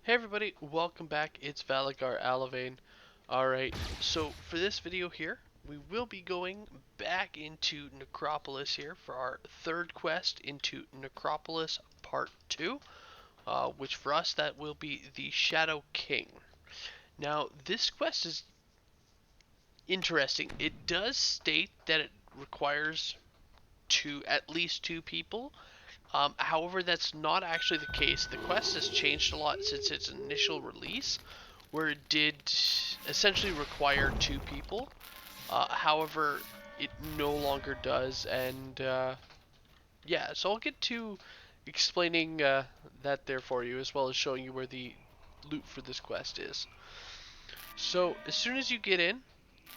Hey everybody, welcome back. It's Valagar Aloevain. Alright, so for this video here, we will be going back into Necropolis here for our third quest into Necropolis Part 2, which for us that will be the Shadow King. Now, this quest is interesting. It does state that it requires at least two people. However, that's not actually the case. The quest has changed a lot since its initial release, where it did essentially require two people. However, it no longer does, and yeah, so I'll get to explaining that there for you, as well as showing you where the loot for this quest is. So, as soon as you get in,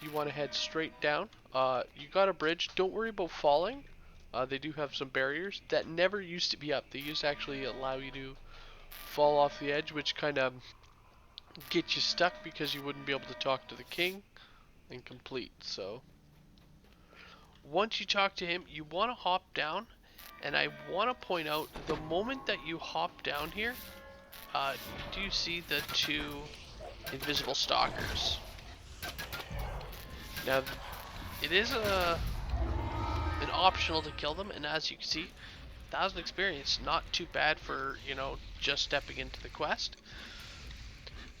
you want to head straight down. You got a bridge. Don't worry about falling. They do have some barriers that never used to be up. They used to actually allow you to fall off the edge, which kind of get you stuck because you wouldn't be able to talk to the king and complete. So once you talk to him, you want to hop down, and I want to point out the moment that you hop down here, you do see the two invisible stalkers. Now, it is an optional to kill them, and as you can see, 1,000 experience, not too bad for, just stepping into the quest.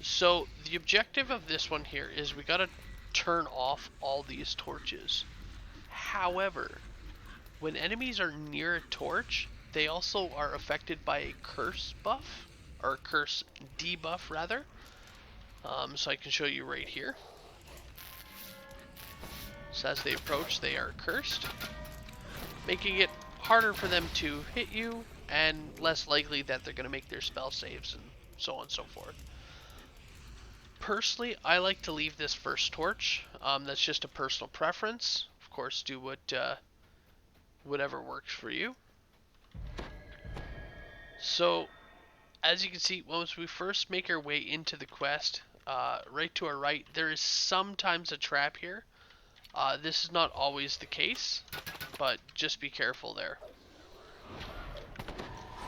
So the objective of this one here is we gotta turn off all these torches. However, when enemies are near a torch, they also are affected by a curse buff, or a curse debuff rather. So I can show you right here. So as they approach, they are cursed, making it harder for them to hit you and less likely that they're going to make their spell saves and so on and so forth. Personally, I like to leave this first torch. That's just a personal preference. Of course, do whatever works for you. So, as you can see, once we first make our way into the quest, right to our right, there is sometimes a trap here. This is not always the case, but just be careful there.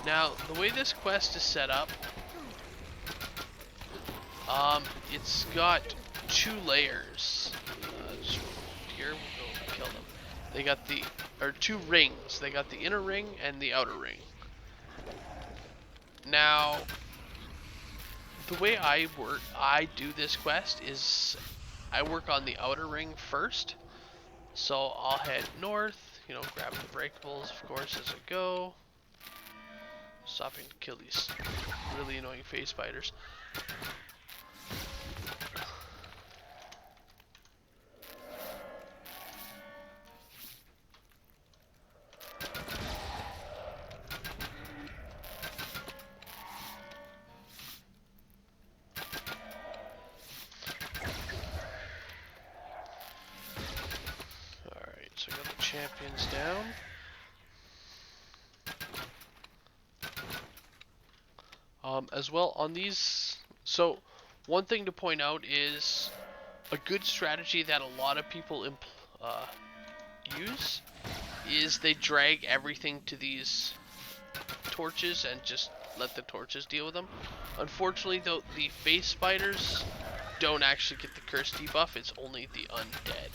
Now, the way this quest is set up, it's got two layers. Here, we'll go kill them. They got two rings. They got the inner ring and the outer ring. Now, the way I do this quest is I work on the outer ring first. So I'll head north, grab the breakables, of course, as I go. Stopping to kill these really annoying phase spiders. Alright, so I got the champions down. As well on these, so one thing to point out is a good strategy that a lot of people use is they drag everything to these torches and just let the torches deal with them. Unfortunately though, the face spiders don't actually get the curse debuff, it's only the undead.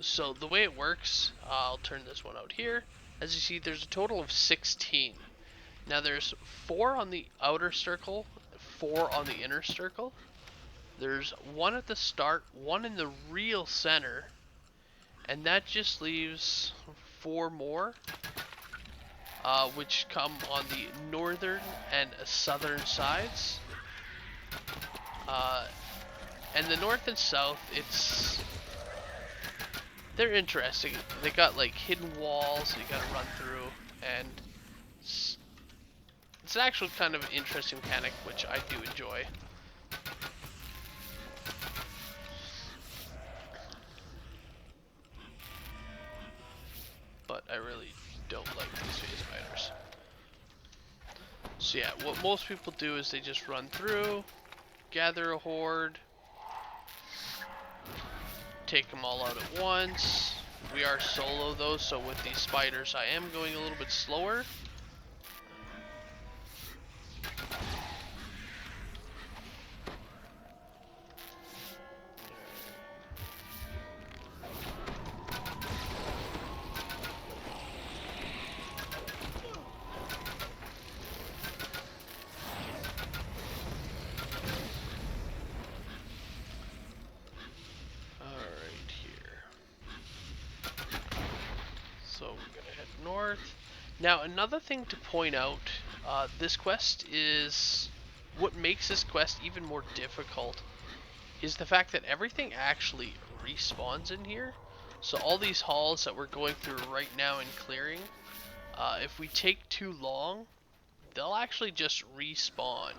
So the way it works, I'll turn this one out here. As you see, there's a total of 16. Now there's 4 on the outer circle, 4 on the inner circle. There's 1 at the start, 1 in the real center, and that just leaves 4 more, which come on the northern and southern sides. And the north and south, they're interesting. They got like hidden walls you gotta run through, and it's an actual kind of interesting mechanic, which I do enjoy. But I really don't like these phase spiders. So yeah, what most people do is they just run through, gather a horde, take them all out at once. We are solo though, so with these spiders I am going a little bit slower. Now, another thing to point out, this quest is... What makes this quest even more difficult is the fact that everything actually respawns in here. So all these halls that we're going through right now and clearing, if we take too long, they'll actually just respawn.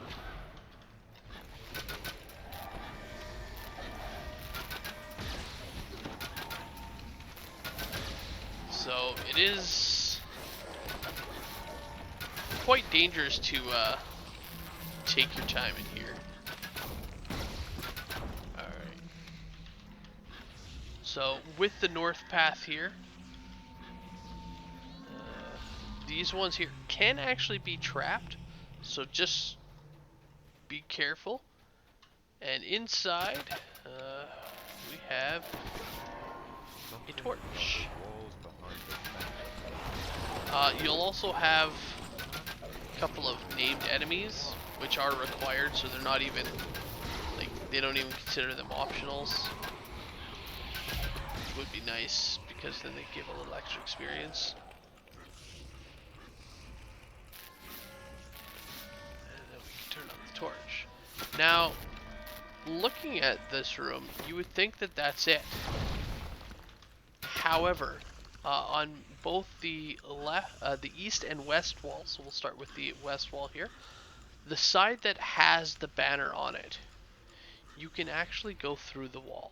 So it is quite dangerous to take your time in here. Alright. So with the north path here, these ones here can actually be trapped. So just be careful. And inside, we have a torch. You'll also have a couple of named enemies, which are required, so they're not even, like, they don't even consider them optionals. Which would be nice, because then they give a little extra experience. And then we can turn on the torch. Now, looking at this room, you would think that that's it. However, on both the east and west walls, so we'll start with the west wall here, the side that has the banner on it, you can actually go through the wall.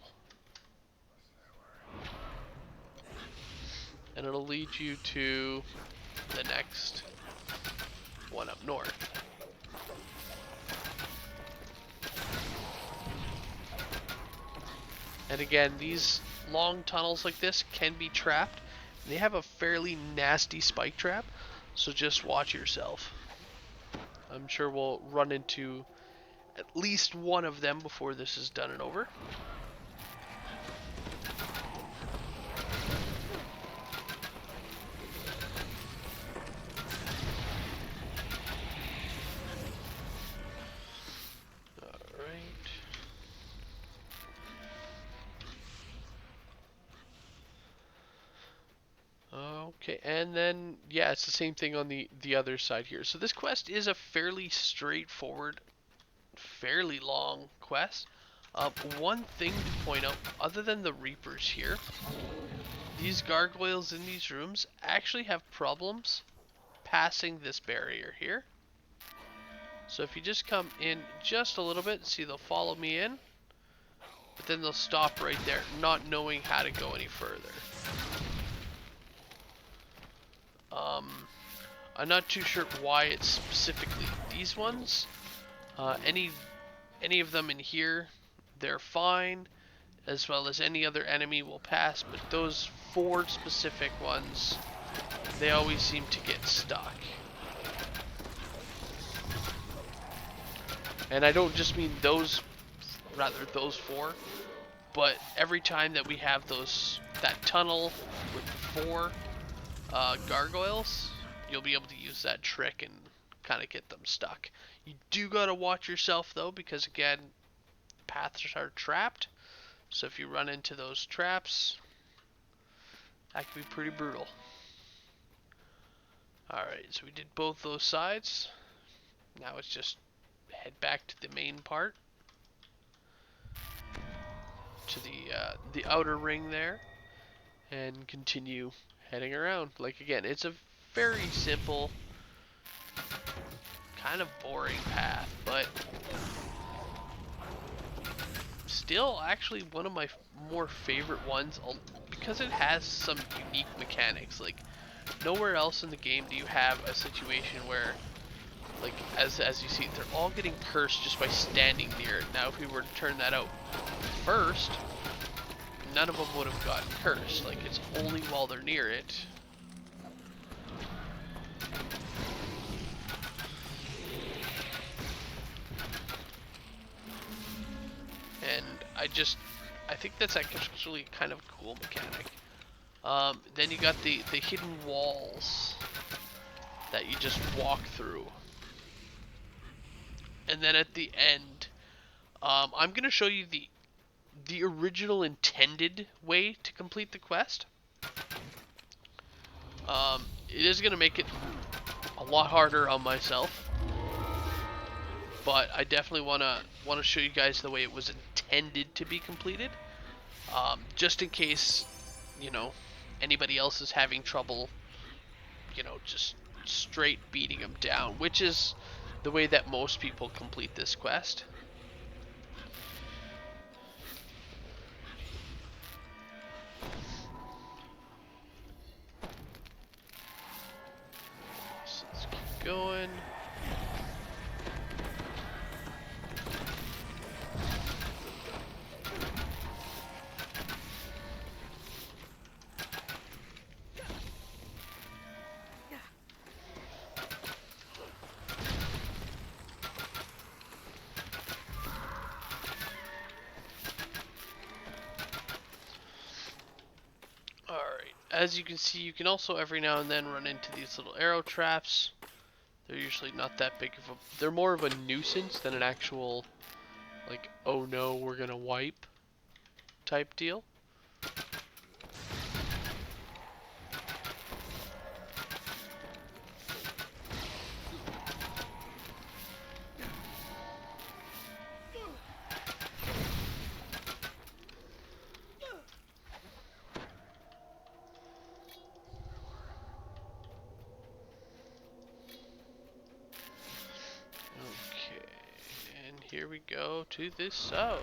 And it'll lead you to the next one up north. And again, these long tunnels like this can be trapped. They have a fairly nasty spike trap, so just watch yourself. I'm sure we'll run into at least one of them before this is done and over. Okay, and then, yeah, it's the same thing on the other side here. So this quest is a fairly straightforward, fairly long quest. One thing to point out, other than the Reapers here, these gargoyles in these rooms actually have problems passing this barrier here. So if you just come in just a little bit, see, they'll follow me in, but then they'll stop right there, not knowing how to go any further. I'm not too sure why it's specifically these ones. Any of them in here, they're fine, as well as any other enemy will pass, but those 4 specific ones, they always seem to get stuck. And I don't just mean those 4, but every time that we have that tunnel with the 4 gargoyles, you'll be able to use that trick and kind of get them stuck. You do gotta watch yourself though, because again, paths are trapped. So if you run into those traps, that can be pretty brutal. Alright, so we did both those sides. Now it's just head back to the main part, to the outer ring there, and continue heading around. Like, again, it's a very simple, kind of boring path, but still actually one of my more favorite ones, because it has some unique mechanics. Like, nowhere else in the game do you have a situation where, like, as you see, they're all getting cursed just by standing near it. Now if we were to turn that out first, none of them would have gotten cursed. Like, it's only while they're near it. And I think that's actually kind of a cool mechanic. Then you got the hidden walls that you just walk through. And then at the end, I'm going to show you the original intended way to complete the quest. it is going to make it a lot harder on myself, but I definitely want to show you guys the way it was intended to be completed, just in case, you know, anybody else is having trouble, you know, just straight beating them down, which is the way that most people complete this quest. So let's keep going. Alright, as you can see, you can also every now and then run into these little arrow traps. They're usually not that big of a... They're more of a nuisance than an actual, like, oh no, we're gonna wipe type deal. Okay, and here we go to the south.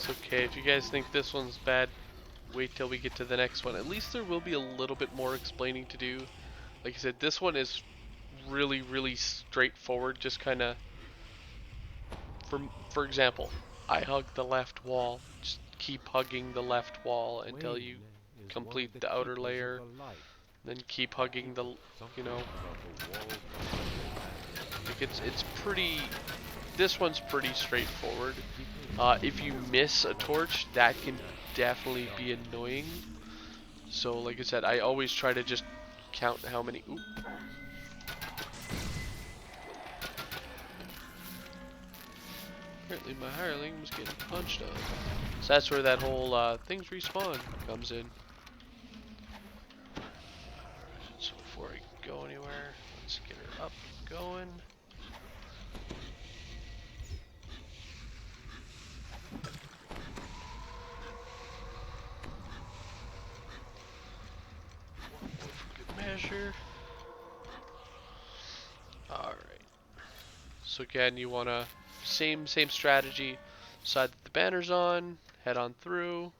It's okay, if you guys think this one's bad, wait till we get to the next one. At least there will be a little bit more explaining to do. Like I said, this one is really, really straightforward. Just kind of, for example, I hug the left wall. Just keep hugging the left wall until you complete the outer layer. Then keep hugging the, you know, like it's pretty. This one's pretty straightforward. If you miss a torch, that can definitely be annoying. So, like I said, I always try to just count how many. Oop. Apparently, my hireling was getting punched on. So that's where that whole things respawn comes in. So before I go anywhere, let's get her up and going. For good measure. Alright. So again, you wanna same strategy. Side that the banner's on, head on through.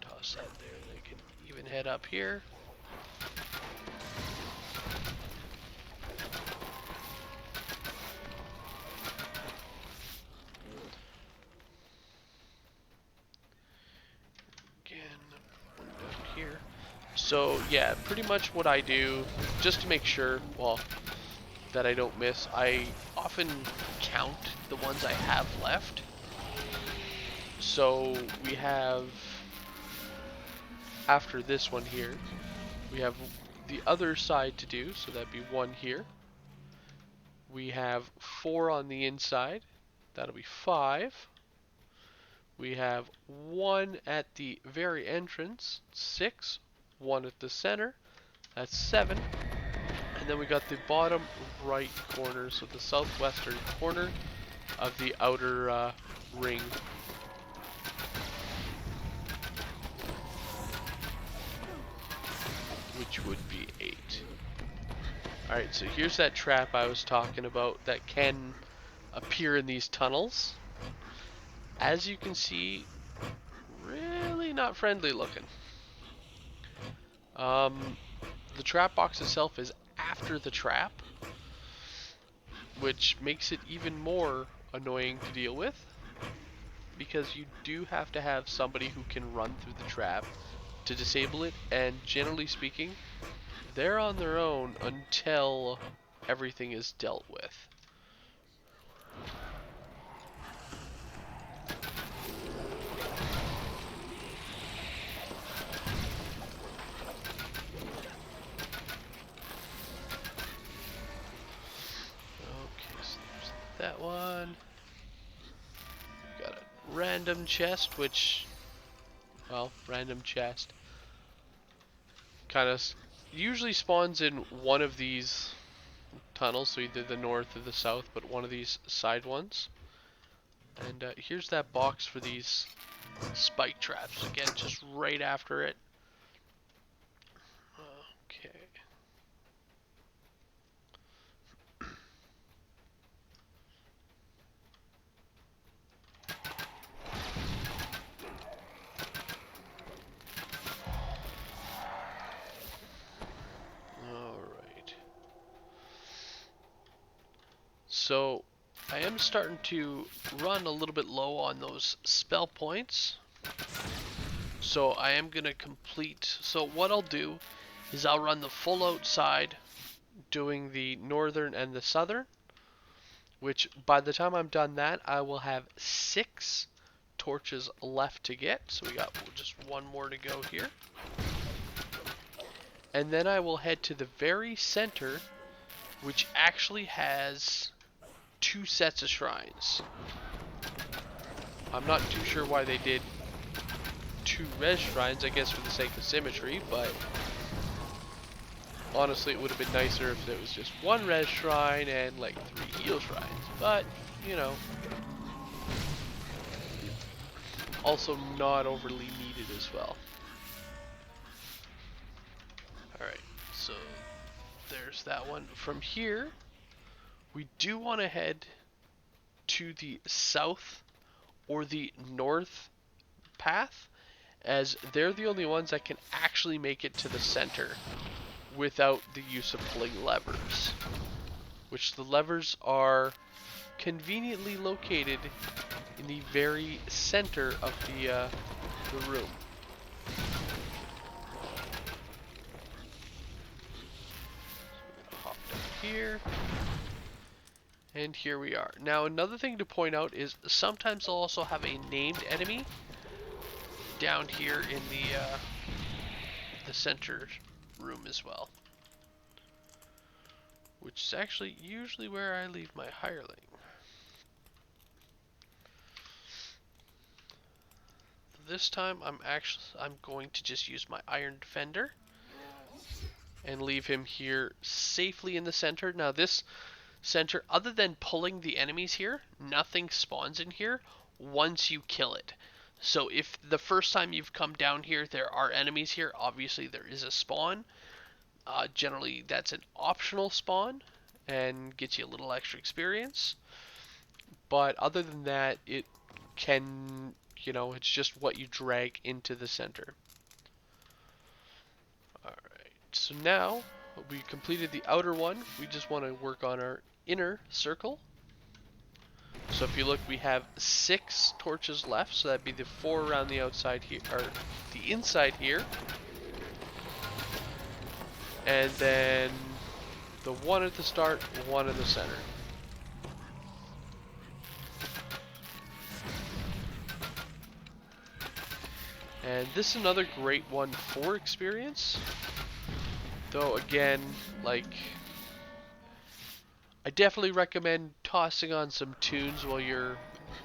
Toss that there, they can even head up here. Here. So yeah, pretty much what I do, just to make sure, well, that I don't miss, I often count the ones I have left. So we have, after this one here, we have the other side to do, so that'd be one here. We have 4 on the inside, that'll be 5. We have 1 at the very entrance, 6. 1 at the center, that's 7. And then we got the bottom right corner, so the southwestern corner of the outer ring. Which would be 8. Alright, so here's that trap I was talking about that can appear in these tunnels. As you can see, really not friendly looking. the trap box itself is after the trap, which makes it even more annoying to deal with, because you do have to have somebody who can run through the trap to disable it, and generally speaking, they're on their own until everything is dealt with. Okay, so there's that one. Got a random chest, which, well, random chest kind of usually spawns in one of these tunnels, so either the north or the south, but one of these side ones. And here's that box for these spike traps. Again, just right after it. Okay. Alright. So, I am starting to run a little bit low on those spell points. So I am going to complete... So what I'll do is I'll run the full outside, doing the northern and the southern. Which, by the time I'm done that, I will have 6 torches left to get. So we got just one more to go here. And then I will head to the very center, which actually has 2 sets of shrines. I'm not too sure why they did 2 res shrines, I guess for the sake of symmetry, but honestly it would have been nicer if there was just 1 res shrine and like 3 heal shrines. But, you know, also not overly needed as well. Alright, so there's that one. From here, we do want to head to the south or the north path, as they're the only ones that can actually make it to the center without the use of pulling levers, which the levers are conveniently located in the very center of the room. So hop down here, and here we are. Now another thing to point out is sometimes they'll also have a named enemy down here in the center room as well, which is actually usually where I leave my hireling. This time I'm going to just use my Iron Defender and leave him here safely in the center. Now this center, other than pulling the enemies here, nothing spawns in here once you kill it. So if the first time you've come down here there are enemies here, obviously there is a spawn. Generally that's an optional spawn and gets you a little extra experience. But other than that, it can, you know, it's just what you drag into the center. Alright, so now we completed the outer one. We just want to work on our inner circle. So if you look, we have 6 torches left, so that'd be the 4 around the outside here, or the inside here. And then the 1 at the start, 1 in the center. And this is another great one for experience. Though again, like, I definitely recommend tossing on some tunes while you're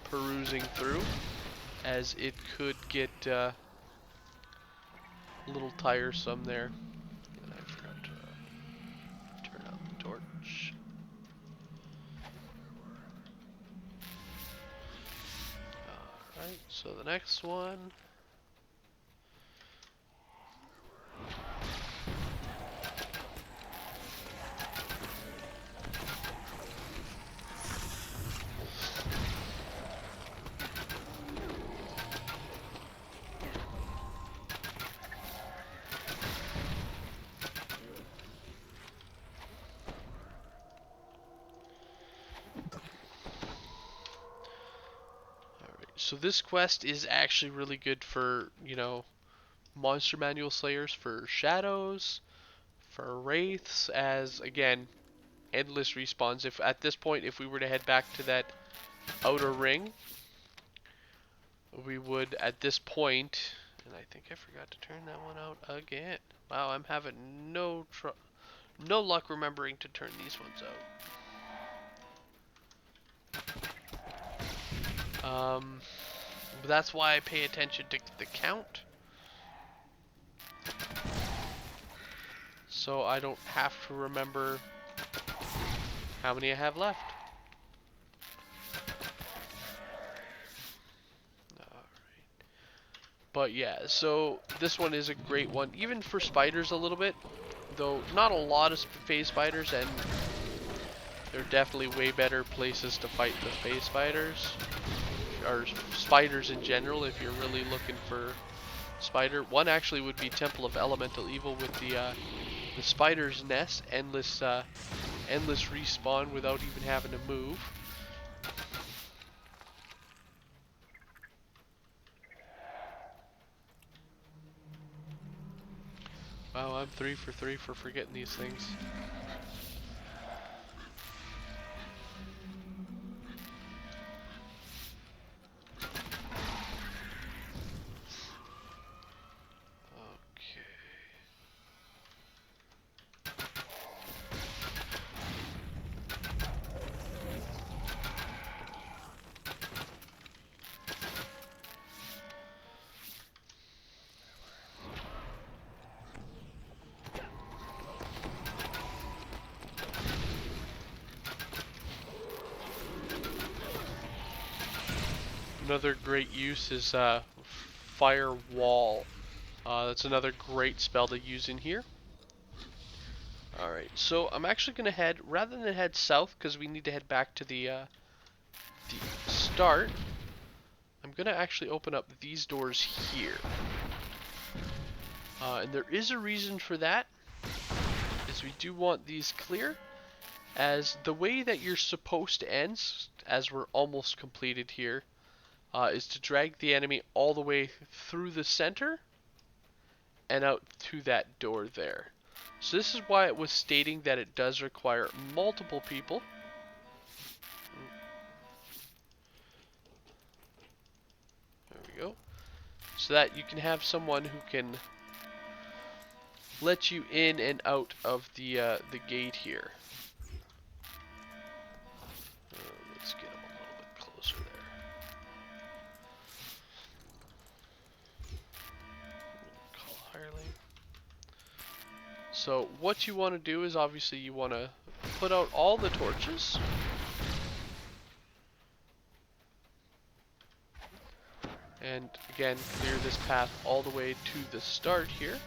perusing through, as it could get a little tiresome there. And I forgot to turn on the torch. Alright, so the next one. So this quest is actually really good for, monster manual slayers, for shadows, for wraiths, as again, endless respawns. If at this point, if we were to head back to that outer ring, we would at this point, and I think I forgot to turn that one out again. Wow, I'm having no luck remembering to turn these ones out. That's why I pay attention to the count, so I don't have to remember how many I have left. Alright. But yeah, so this one is a great one, even for spiders a little bit, though not a lot of phase spiders, and they're definitely way better places to fight the phase spiders, or spiders in general, if you're really looking for spider. One actually would be Temple of Elemental Evil with the spider's nest, endless respawn without even having to move. Wow, I'm 3 for 3 for forgetting these things. Another great use is Firewall. That's another great spell to use in here. Alright, so I'm actually going to head, rather than head south, because we need to head back to the start, I'm going to actually open up these doors here. And there is a reason for that, is we do want these clear, as the way that you're supposed to end, as we're almost completed here, is to drag the enemy all the way through the center and out to that door there. So this is why it was stating that it does require multiple people. There we go. So that you can have someone who can let you in and out of the gate here. Let's get him a little bit closer there. Call hireling. So what you want to do is obviously you want to put out all the torches. And again, clear this path all the way to the start here.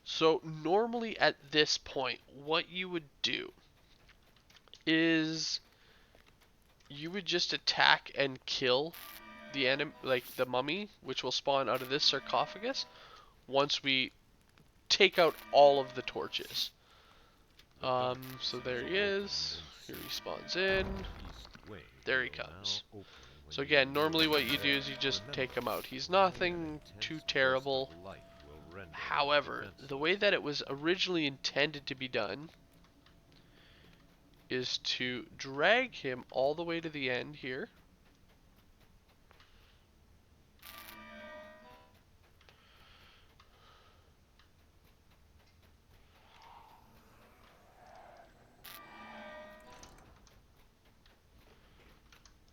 So normally at this point, what you would do is you would just attack and kill the enemy, like the mummy, which will spawn out of this sarcophagus once we take out all of the torches. So there he is. Here he spawns in. There he comes. So again, normally what you do is you just take him out. He's nothing too terrible. However, the way that it was originally intended to be done is to drag him all the way to the end here.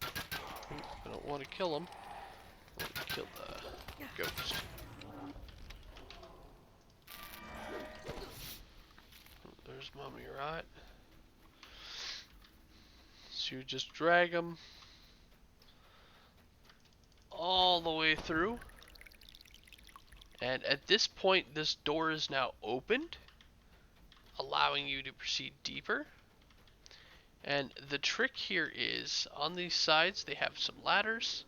I don't want to kill him. I want to kill the ghost. There's Mummy, right? So you just drag him all the way through. And at this point, this door is now opened, allowing you to proceed deeper. And the trick here is, on these sides, they have some ladders.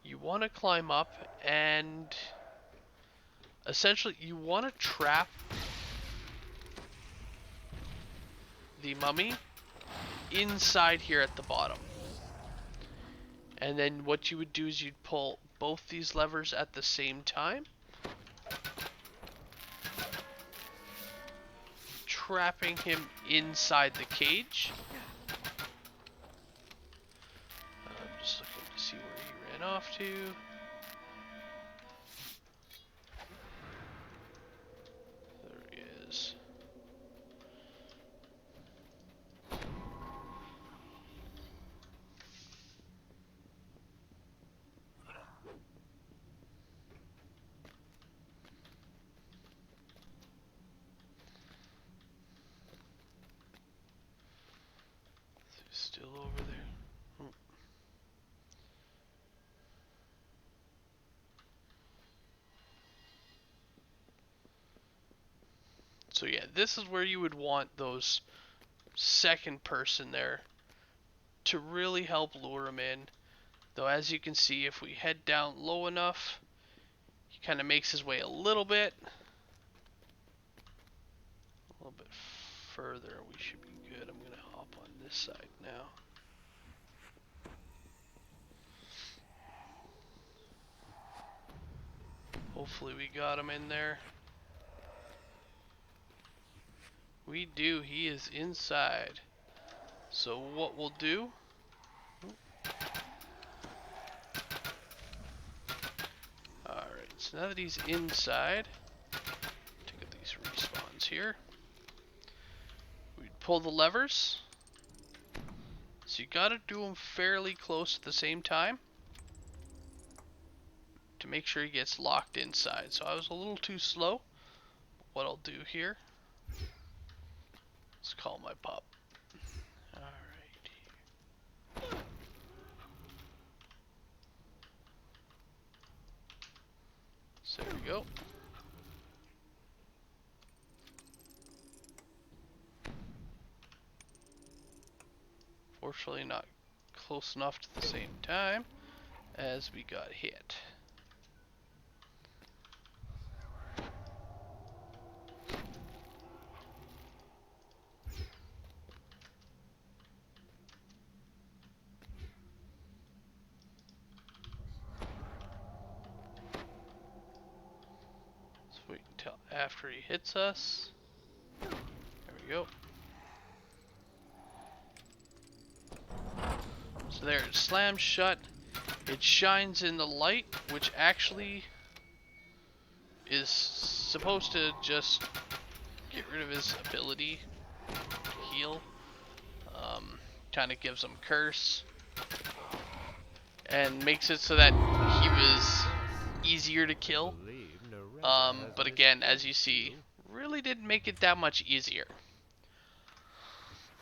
You want to climb up, and essentially, you want to trap the mummy inside here at the bottom. And then what you would do is you'd pull both these levers at the same time, trapping him inside the cage. I'm just looking to see where he ran off to. There he is. He's still over there. So yeah, this is where you would want those second person there to really help lure him in. Though as you can see, if we head down low enough, he kind of makes his way a little bit further. We should be good. I'm going to hop on this side now. Hopefully we got him in there. We do. He is inside. So what we'll do... Alright, so now that he's inside, take out these respawns here. We'd pull the levers. So you gotta do them fairly close at the same time to make sure he gets locked inside. So I was a little too slow. What I'll do here, let's call my pup. Alright. So there we go. Fortunately not close enough to the same time as we got hit. Let's wait until after he hits us. There we go. So there, it slams shut. It shines in the light, which actually is supposed to just get rid of his ability to heal. Kind of gives him curse. And makes it so that he was easier to kill. But again, as you see, really didn't make it that much easier.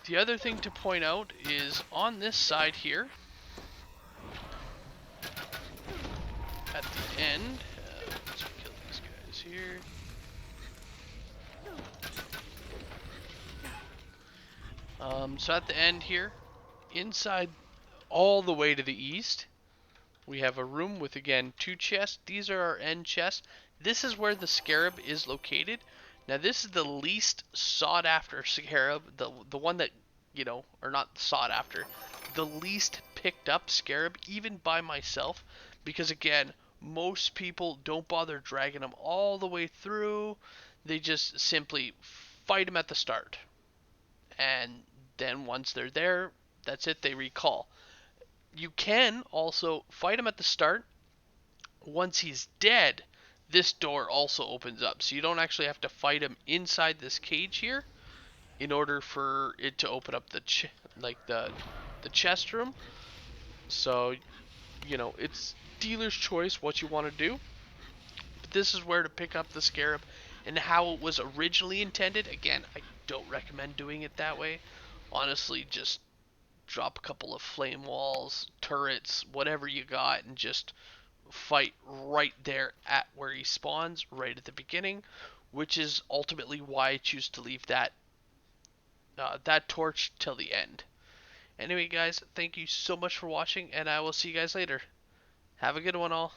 The other thing to point out is on this side here, at the end, let's kill these guys here. So at the end here, inside all the way to the east, we have a room with, again, 2 chests. These are our end chests. This is where the scarab is located. Now this is the least sought after scarab, the one that, you know, or not sought after, the least picked up scarab, even by myself, because again, most people don't bother dragging them all the way through. They just simply fight them at the start. And then once they're there, that's it, they recall. You can also fight him at the start. Once he's dead, this door also opens up. So you don't actually have to fight him inside this cage here in order for it to open up the chest room. So, you know, it's dealer's choice what you want to do. But this is where to pick up the scarab and how it was originally intended. Again, I don't recommend doing it that way. Honestly, just drop a couple of flame walls, turrets, whatever you got, and just fight right there at where he spawns, right at the beginning, which is ultimately why I choose to leave that torch till the end. Anyway, guys, thank you so much for watching, and I will see you guys later. Have a good one, all.